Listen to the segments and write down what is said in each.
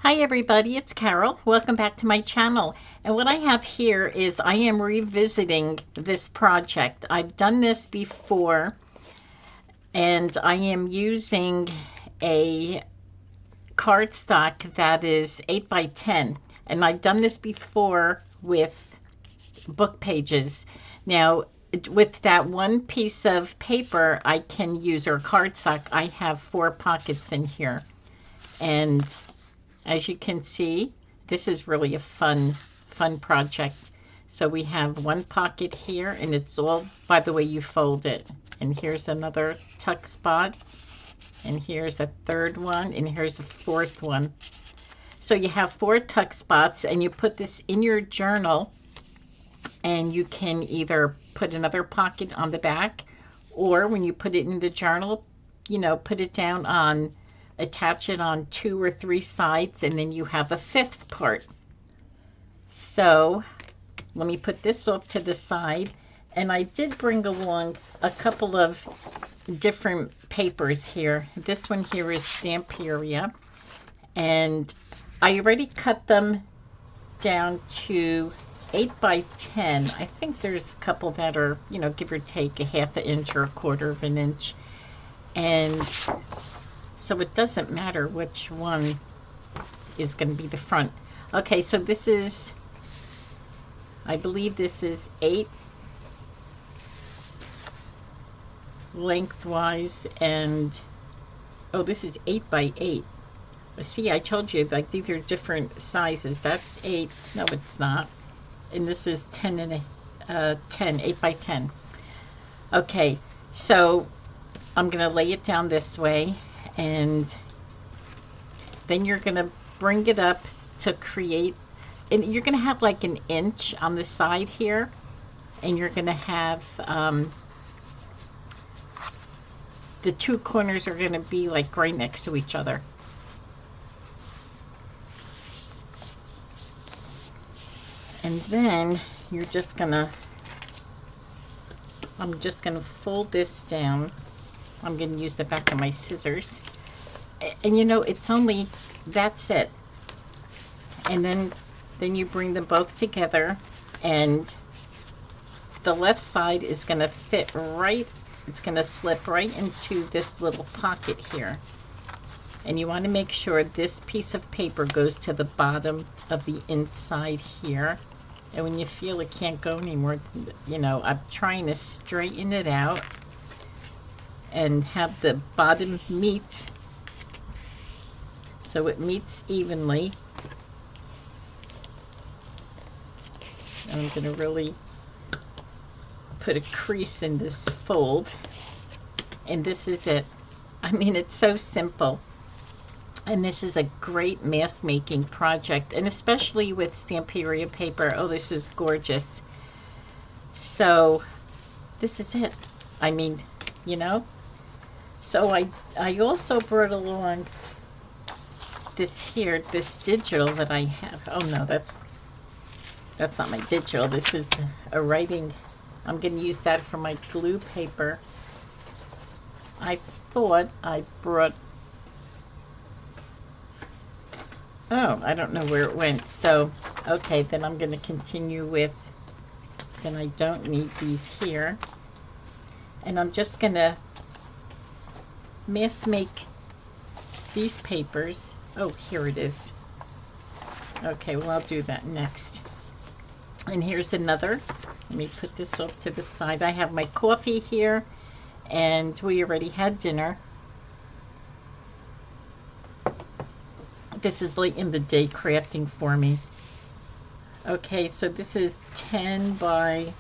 Hi everybody, it's Carol. Welcome back to my channel. And what I have here is I am revisiting this project. I've done this before and I am using a cardstock that is 8 by 10. And I've done this before with book pages. Now, with that one piece of paper I can use, or cardstock, I have 4 pockets in here. And as you can see, this is really a fun project. So we have one pocket here, and it's all by the way you fold it. And here's another tuck spot, and here's a third one, and here's a fourth one. So you have 4 tuck spots, and you put this in your journal, and you can either put another pocket on the back, or when you put it in the journal, you know, put it down on, attach it on 2 or 3 sides, and then you have a 5th part. So let me put this off to the side, and I did bring along a couple of different papers here. This one here is Stamperia, and I already cut them down to 8 by 10. I think there's a couple that are, you know, give or take a ½ inch or a ¼ inch, and so it doesn't matter which one is going to be the front. Okay, so this is, I believe this is 8 lengthwise, and oh, this is 8 by 8. See, I told you, like, these are different sizes. That's 8. No, it's not. And this is 10 and 10, 8 by 10. Okay, so I'm going to lay it down this way, and then you're going to bring it up to create, and you're going to have like an inch on the side here, and you're going to have the 2 corners are going to be like right next to each other. And then you're just gonna, I'm just gonna fold this down. I'm gonna use the back of my scissors. And you know, it's only, that's it. And then you bring them both together, and the left side is gonna fit right, it's gonna slip right into this little pocket here. And you want to make sure this piece of paper goes to the bottom of the inside here. And when you feel it can't go anymore, you know, I'm trying to straighten it out and have the bottom meet so it meets evenly. And I'm going to really put a crease in this fold. And this is it. I mean, it's so simple. And this is a great mask making project, and especially with Stamperia paper. Oh, this is gorgeous. So this is it. I mean, you know. So I also brought along this here, this digital that I have. Oh no, that's not my digital. This is a writing. I'm going to use that for my glue paper. I thought I brought, oh, I don't know where it went. So, okay, then I'm going to continue with, then I don't need these here. And I'm just going to mass make these papers. Oh, here it is. Okay, well, I'll do that next. And here's another. Let me put this off to the side. I have my coffee here, and we already had dinner. This is late in the day crafting for me. Okay, so this is 10 by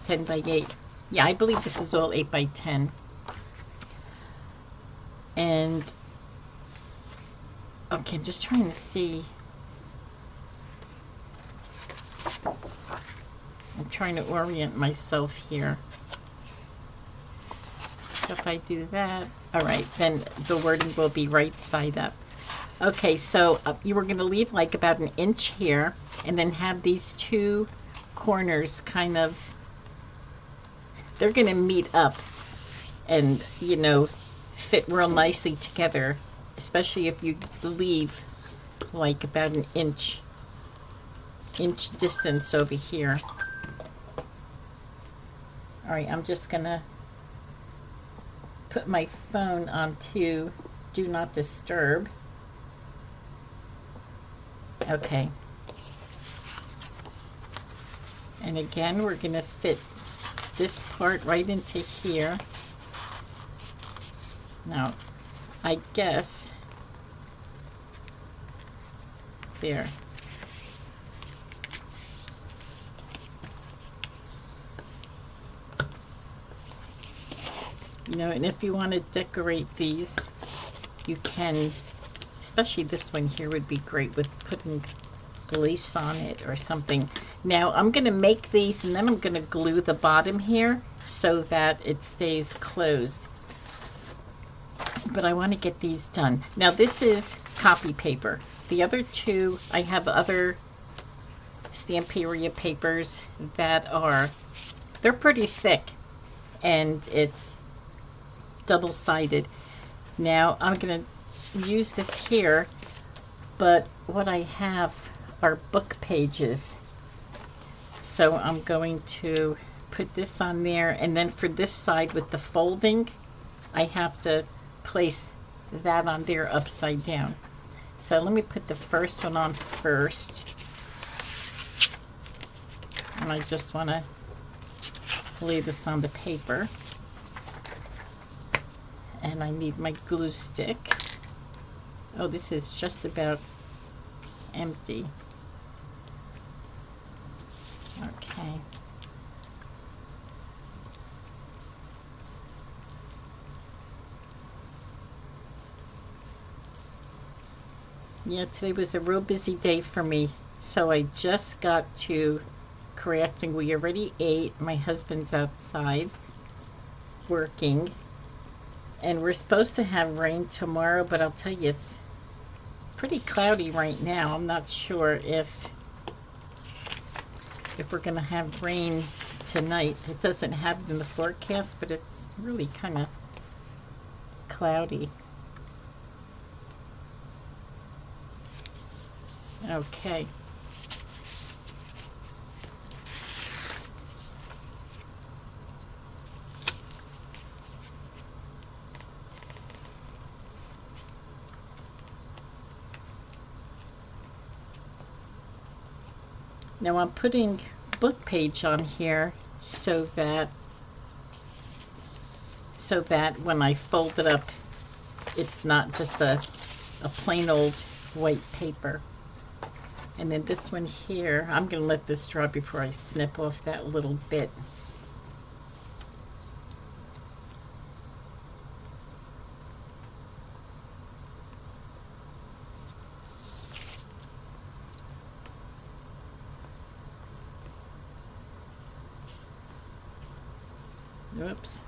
8. Yeah, I believe this is all 8 by 10. And okay, I'm just trying to see. I'm trying to orient myself here. So if I do that, all right, then the wording will be right side up. Okay, so you were going to leave like about an inch here, and then have these 2 corners kind of, they're going to meet up and, you know, fit real nicely together, especially if you leave like about an inch distance over here. All right, I'm just gonna put my phone onto do not disturb. Okay. And again, we're gonna fit this part right into here. Now, I guess there. You know, and if you want to decorate these, you can, especially this one here would be great with putting lace on it or something. Now I'm going to make these and then I'm going to glue the bottom here so that it stays closed. But I want to get these done. Now this is copy paper. The other two, I have other Stamperia papers that they're pretty thick and it's double-sided. Now I'm going to use this here, but what I have are book pages. So I'm going to put this on there, and then for this side with the folding, I have to place that on there upside down. So let me put the first one on first. And I just want to lay this on the paper. And I need my glue stick. Oh, this is just about empty. Okay. Yeah, today was a real busy day for me. So I just got to crafting. We already ate. My husband's outside working. And we're supposed to have rain tomorrow, but I'll tell you, it's pretty cloudy right now. I'm not sure if we're going to have rain tonight. It doesn't have it in the forecast, but it's really kind of cloudy. Okay. Now I'm putting book page on here so that when I fold it up, it's not just a plain old white paper. And then this one here, I'm going to let this dry before I snip off that little bit. Oops.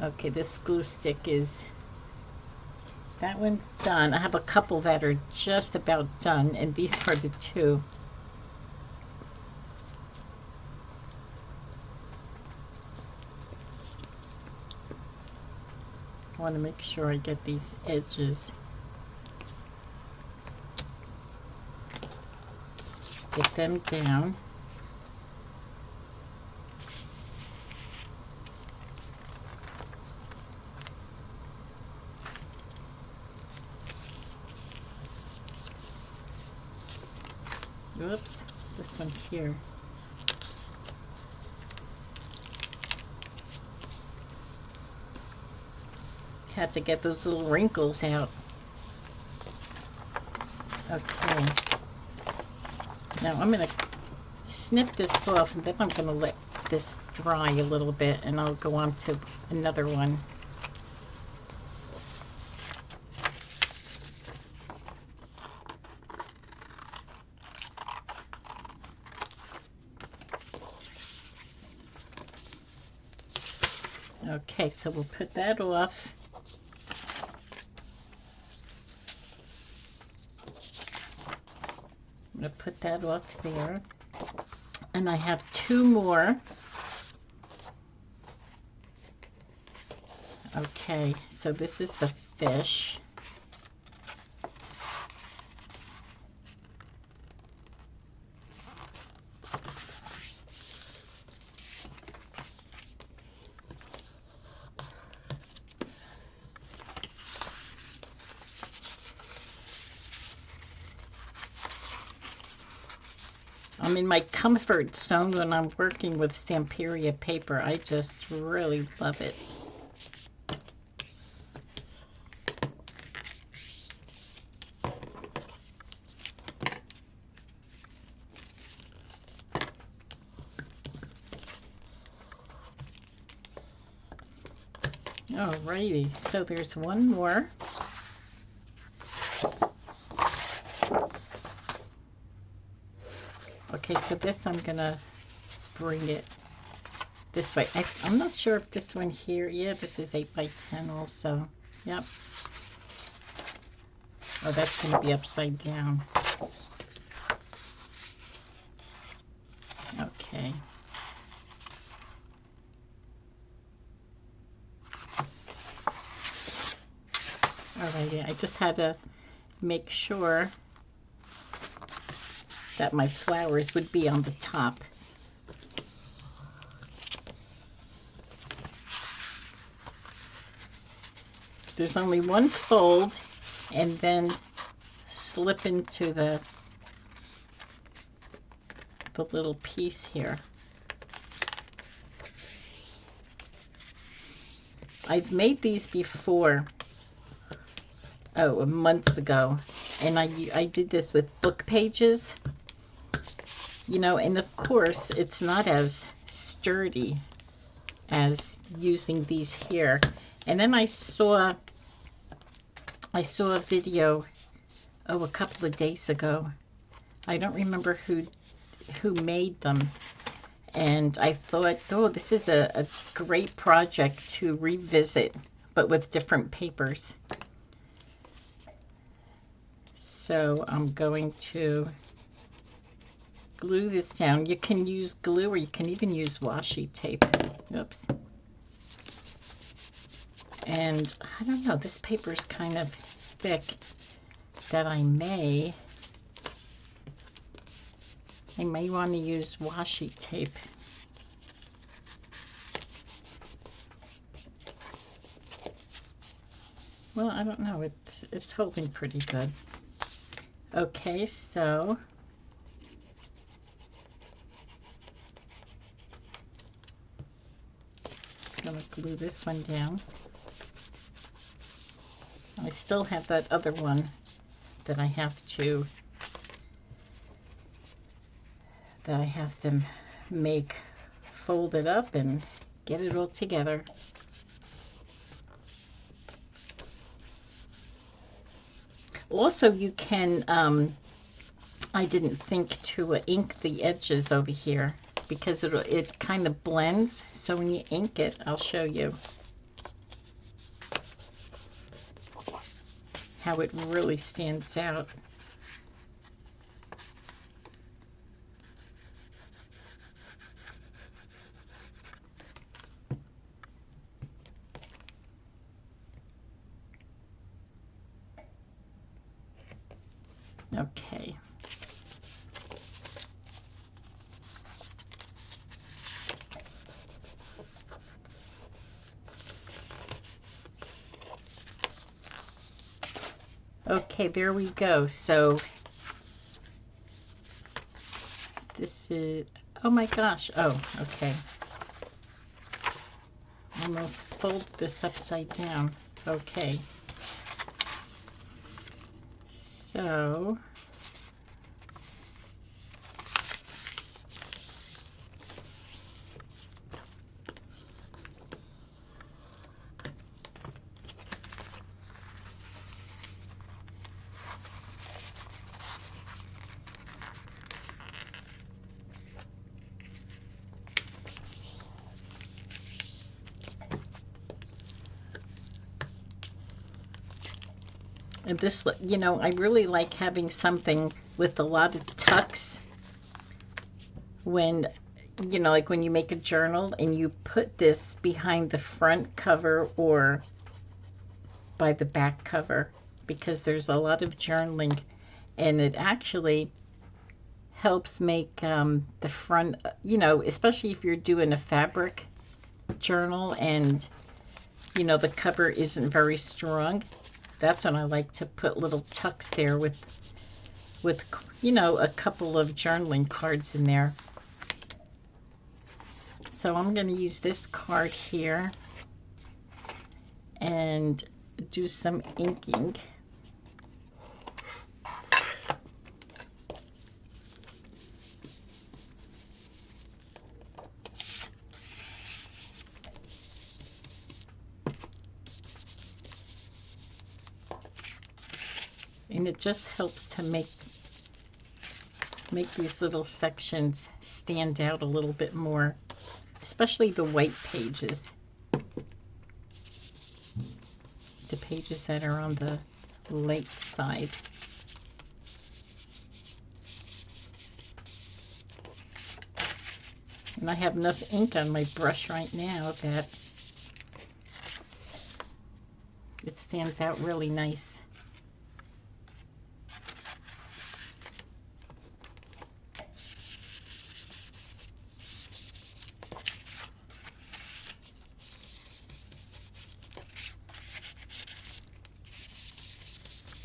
Okay, this glue stick is, that one's done. I have a couple that are just about done, and these are the two. I want to make sure I get these edges. Get them down. Oops, this one here. Had to get those little wrinkles out. Okay. Now I'm going to snip this off, and then I'm going to let this dry a little bit, and I'll go on to another one. Okay, so we'll put that off. I'm going to put that off there. And I have two more Okay, so this is the fish. I'm in my comfort zone when I'm working with Stamperia paper. I just really love it. Alrighty, so there's one more. Okay, so this I'm gonna bring it this way. I'm not sure if this one here, yeah, this is 8 by 10 also. Yep. Oh, that's gonna be upside down. Okay. Alrighty, I just had to make sure that my flowers would be on the top. There's only one fold, and then slip into the little piece here. I've made these before, months ago, and I did this with book pages, you know, and of course it's not as sturdy as using these here. And then I saw a video, a couple of days ago. I don't remember who made them, and I thought, oh, this is a great project to revisit, but with different papers. So I'm going to glue this down. You can use glue, or you can even use washi tape. Oops. And I don't know, this paper is kind of thick, that I may want to use washi tape. Well, I don't know, it's holding pretty good. Okay, so I'm going to glue this one down. I still have that other one that I have to make, fold it up and get it all together. Also, you can, I didn't think to ink the edges over here, because it kind of blends. So when you ink it, I'll show you how it really stands out. Okay. Okay, there we go. So this is, oh my gosh. Oh, okay. Almost fold this upside down. Okay. So and this, you know, I really like having something with a lot of tucks when, you know, like when you make a journal and you put this behind the front cover or by the back cover, because there's a lot of journaling and it actually helps make the front, you know, especially if you're doing a fabric journal and, you know, the cover isn't very strong. That's when I like to put little tucks there with you know, a couple of journaling cards in there. So I'm going to use this card here and do some inking. And it just helps to make these little sections stand out a little bit more, especially the white pages. The pages that are on the light side. And I have enough ink on my brush right now that it stands out really nice.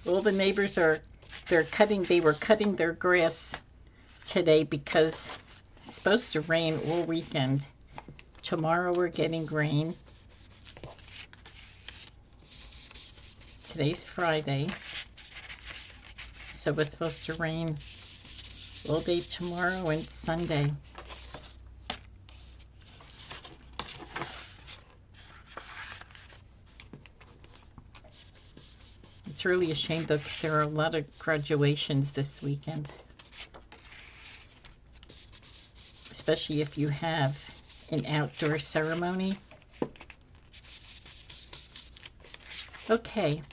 All the neighbors they were cutting their grass today because it's supposed to rain all weekend. Tomorrow we're getting rain. Today's Friday, so it's supposed to rain all day tomorrow and Sunday. It's really a shame though, because there are a lot of graduations this weekend, especially if you have an outdoor ceremony. Okay,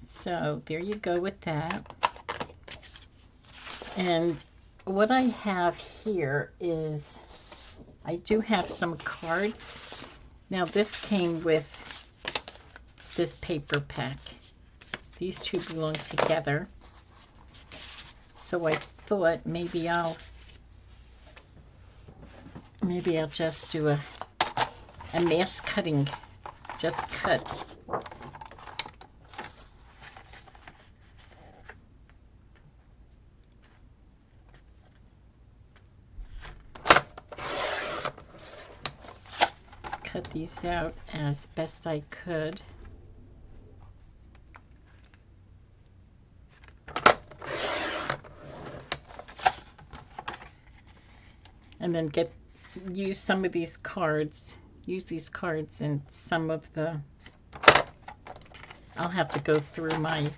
so there you go with that. And what I have here is, I do have some cards. Now this came with this paper pack. These two belong together. So I thought maybe I'll just do a mass cutting. Just cut. Cut these out as best I could. And then use some of these cards. Use these cards in some of the. I'll have to go through my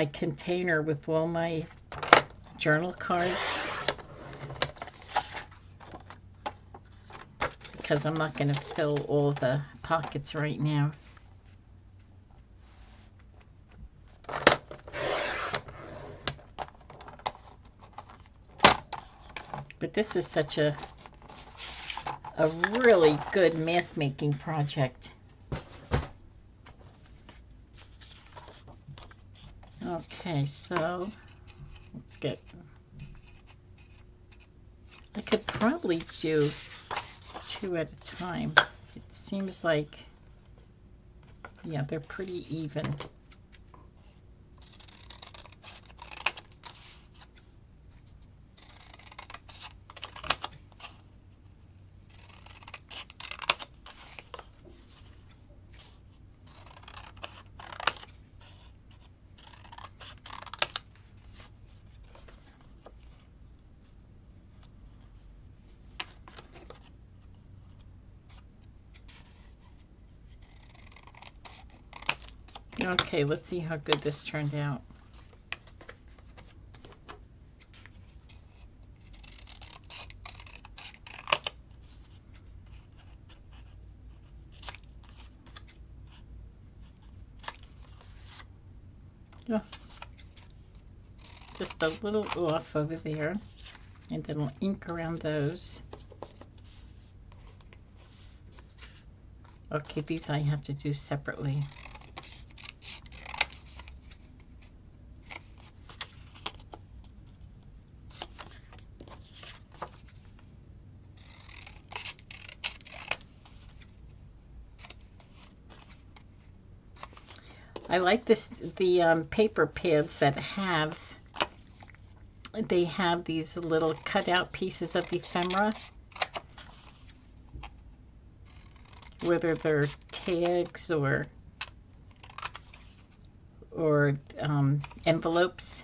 container with all my journal cards, because I'm not going to fill all the pockets right now. But this is such a really good mask making project. Okay, so let's get. I could probably do 2 at a time. It seems like, yeah, they're pretty even. Okay, let's see how good this turned out. Oh, just a little off over there. And then I'll ink around those. Okay, these I have to do separately. I like the paper pads that have these little cutout pieces of ephemera, whether they're tags or envelopes,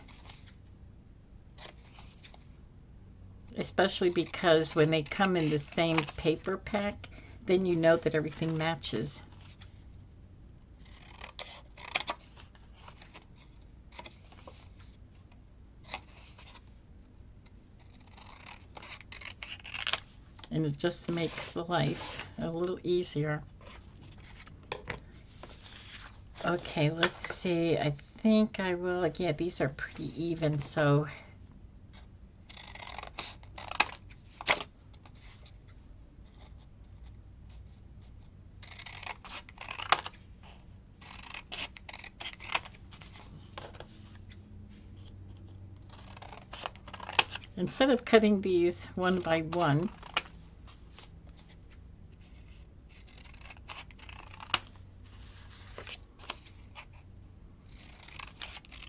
especially because when they come in the same paper pack, then you know that everything matches. And it just makes life a little easier. Okay, let's see. I think I will. Yeah, these are pretty even, so instead of cutting these one by one,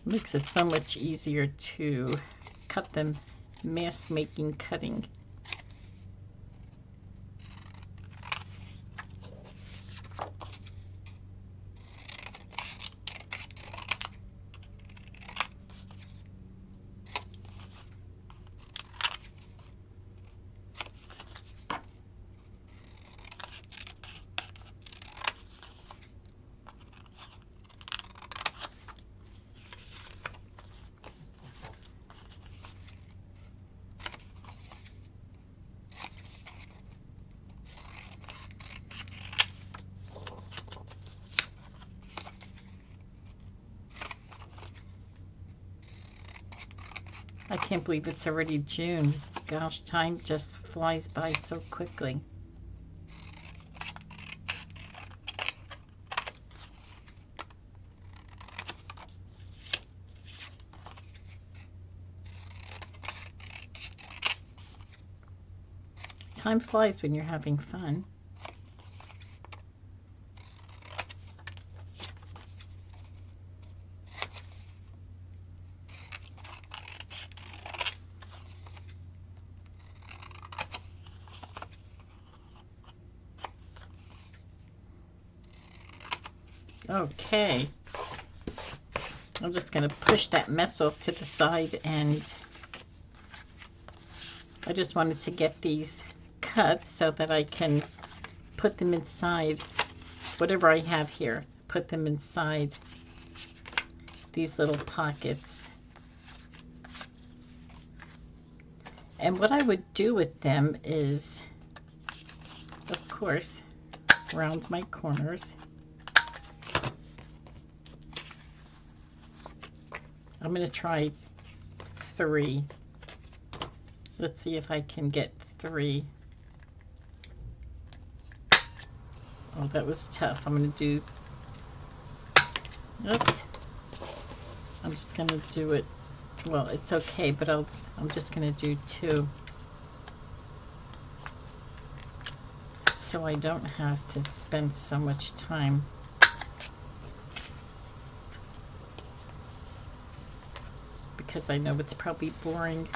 makes it so much easier to cut them mass making cutting. I can't believe it's already June. Gosh, time just flies by so quickly. Time flies when you're having fun. Okay, I'm just going to push that mess off to the side, and I just wanted to get these cut so that I can put them inside whatever I have here, put them inside these little pockets. And what I would do with them is, of course, round my corners. I'm going to try 3. Let's see if I can get 3. Oh, that was tough. I'm going to do, oops. I'm just going to do it, well, it's okay, but I'm just going to do 2. So I don't have to spend so much time. Because I know it's probably boring.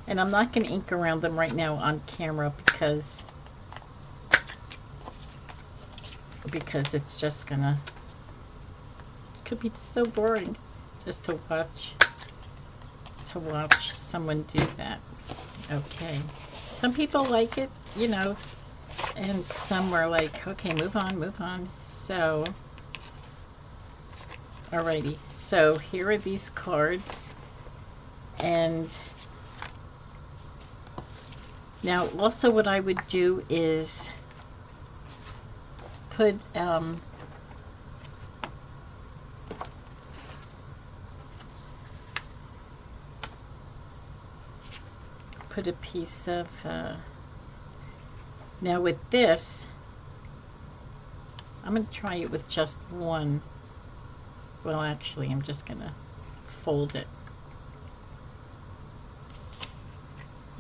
And I'm not going to ink around them right now on camera because it's just gonna, could be so boring just to watch someone do that. Okay, some people like it, you know, and some were like, okay, move on. So alrighty, so here are these cards, and now also what I would do is put put a piece of, now with this, I'm going to try it with just one. Well, actually, I'm just going to fold it.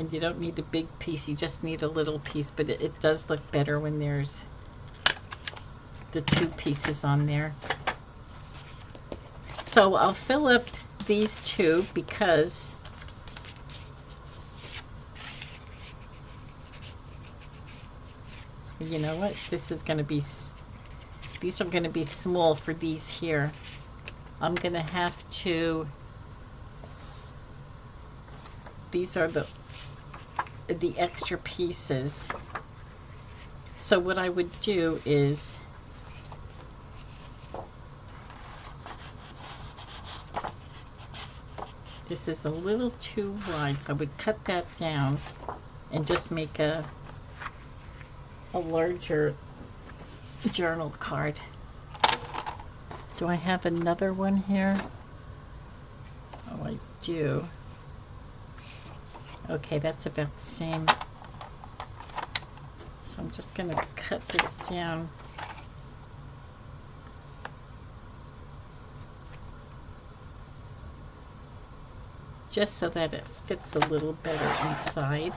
And you don't need a big piece, you just need a little piece, but it does look better when there's the two pieces on there. So I'll fill up these two because you know what? This is going to be, these are going to be small for these here. I'm going to have to, these are the extra pieces. So what I would do is this is a little too wide, so I would cut that down and just make a larger journal card. Do I have another one here? Oh, I do. Okay, that's about the same. So I'm just going to cut this down. Just so that it fits a little better inside.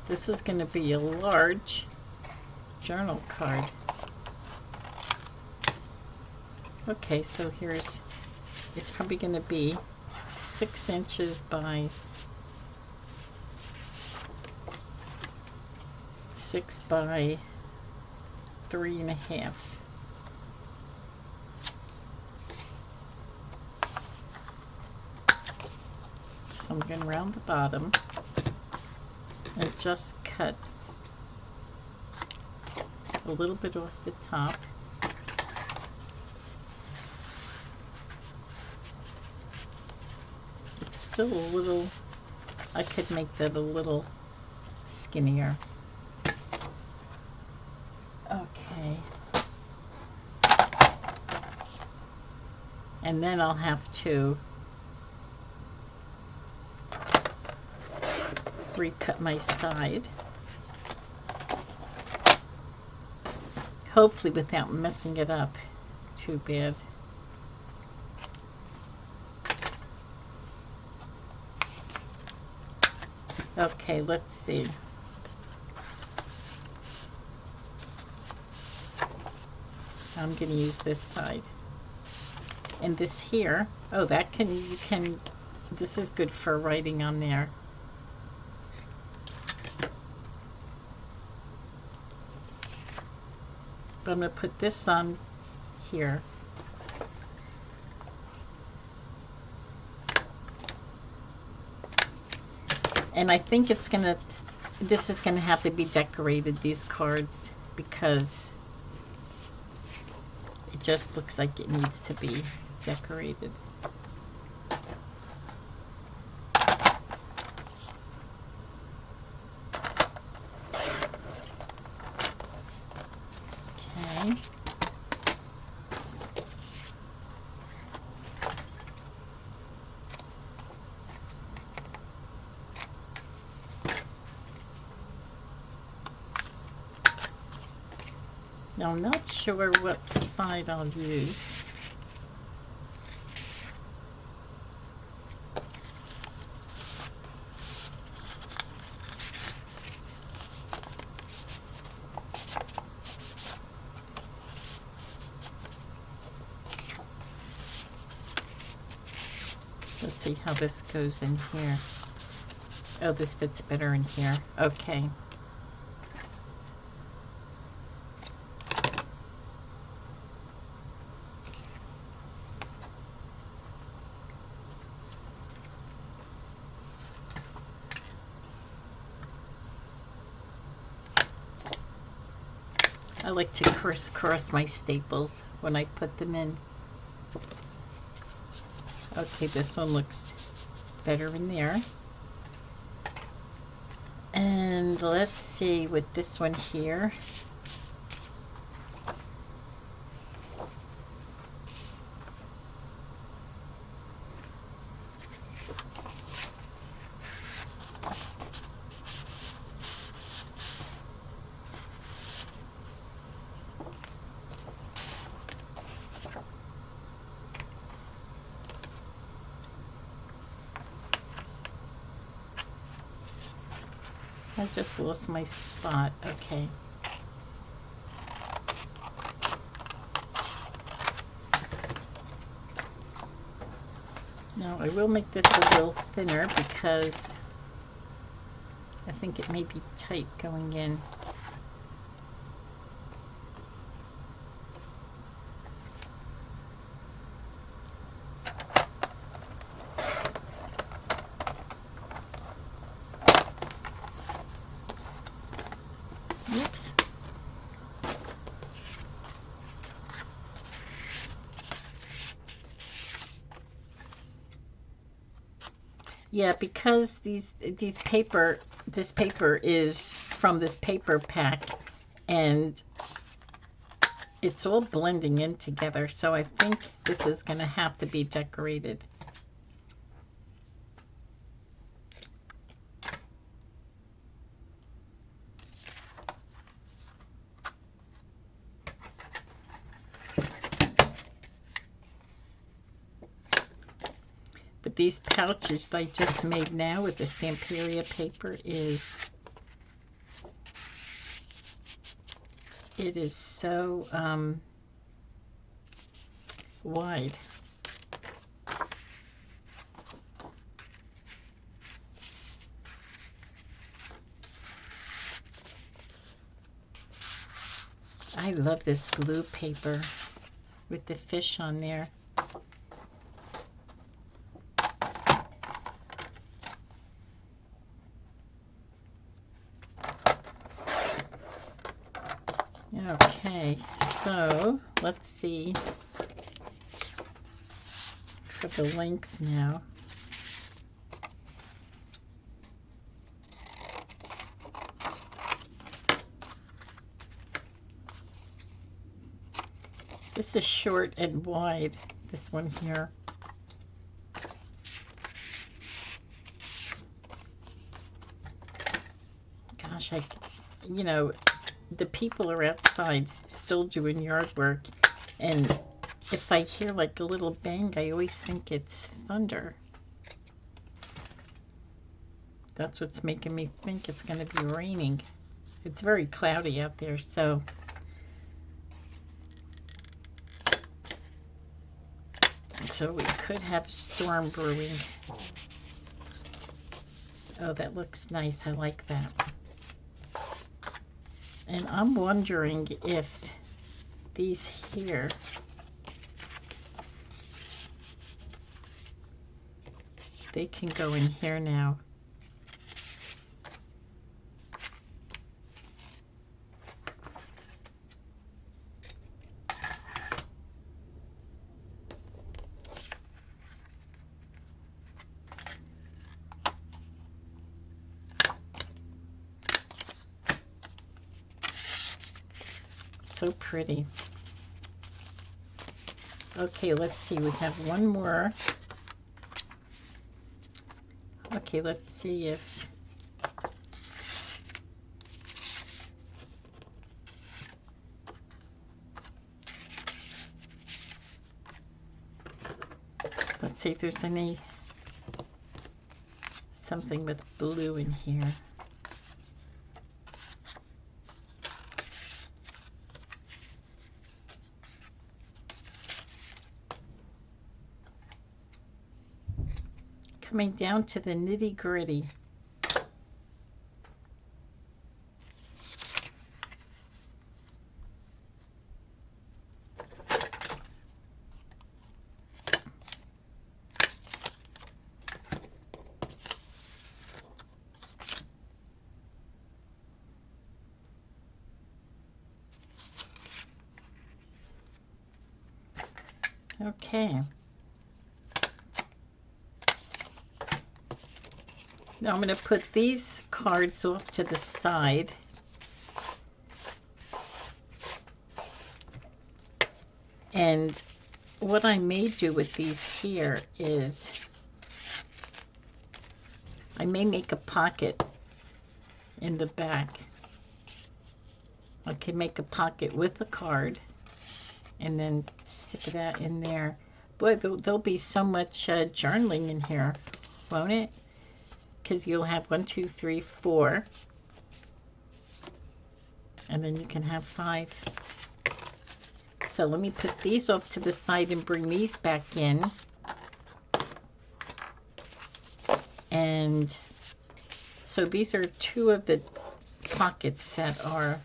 This is going to be a large journal card. Okay, so here's, it's probably going to be 6 inches by 6 by 3.5. So I'm going around the bottom and just cut a little bit off the top. It's still a little, I could make that a little skinnier. Okay. And then I'll have to recut my side, hopefully without messing it up too bad. Okay, let's see. I'm going to use this side. And this here, oh, that can, you can, this is good for writing on there. But I'm going to put this on here. And I think it's going to, this is going to have to be decorated, these cards, because it just looks like it needs to be decorated. Okay. Now I'm not sure what side I'll use. Let's see how this goes in here. Oh, this fits better in here. Okay. I like to crisscross my staples when I put them in. Okay, this one looks better in there. And let's see with this one here. I just lost my spot. Okay. Now I will make this a little thinner because I think it may be tight going in. Oops. Yeah, because this paper is from this paper pack, and it's all blending in together, so I think this is going to have to be decorated. But these pouches that I just made now with the Stamperia paper it is so wide. I love this blue paper with the fish on there. Okay, so let's see for the length now. This is short and wide, this one here. Gosh, you know, the people are outside still doing yard work, and if I hear like a little bang, I always think it's thunder. That's what's making me think it's going to be raining. It's very cloudy out there, so we could have storm brewing. Oh, that looks nice. I like that. And I'm wondering if these here, they can go in here now. So pretty. Okay, let's see. We have one more. Okay, let's see if there's something with blue in here. Coming down to the nitty-gritty. Okay. Now I'm going to put these cards off to the side. And what I may do with these here is I may make a pocket in the back. I can make a pocket with a card and then stick that in there. Boy, there'll be so much journaling in here, won't it? Because you'll have 1, 2, 3, 4. And then you can have 5. So let me put these off to the side and bring these back in. And so these are 2 of the pockets that are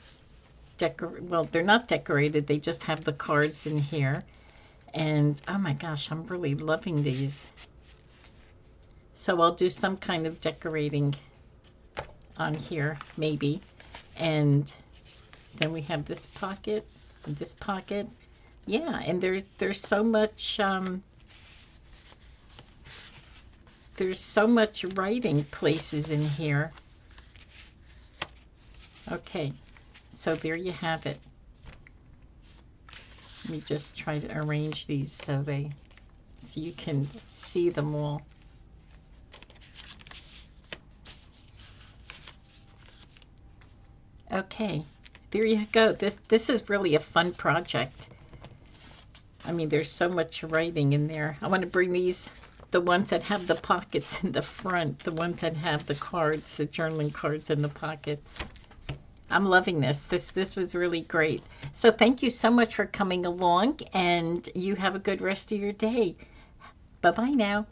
well, they're not decorated. They just have the cards in here. And oh my gosh, I'm really loving these. So I'll do some kind of decorating on here, maybe. And then we have this pocket and this pocket. Yeah, and there's so much writing places in here. Okay, so there you have it. Let me just try to arrange these so you can see them all. Okay, there you go. This is really a fun project. I mean, there's so much writing in there. I want to bring these, the ones that have the pockets in the front, the ones that have the cards, the journaling cards in the pockets. I'm loving this. This was really great. So thank you so much for coming along, and you have a good rest of your day. Bye-bye now.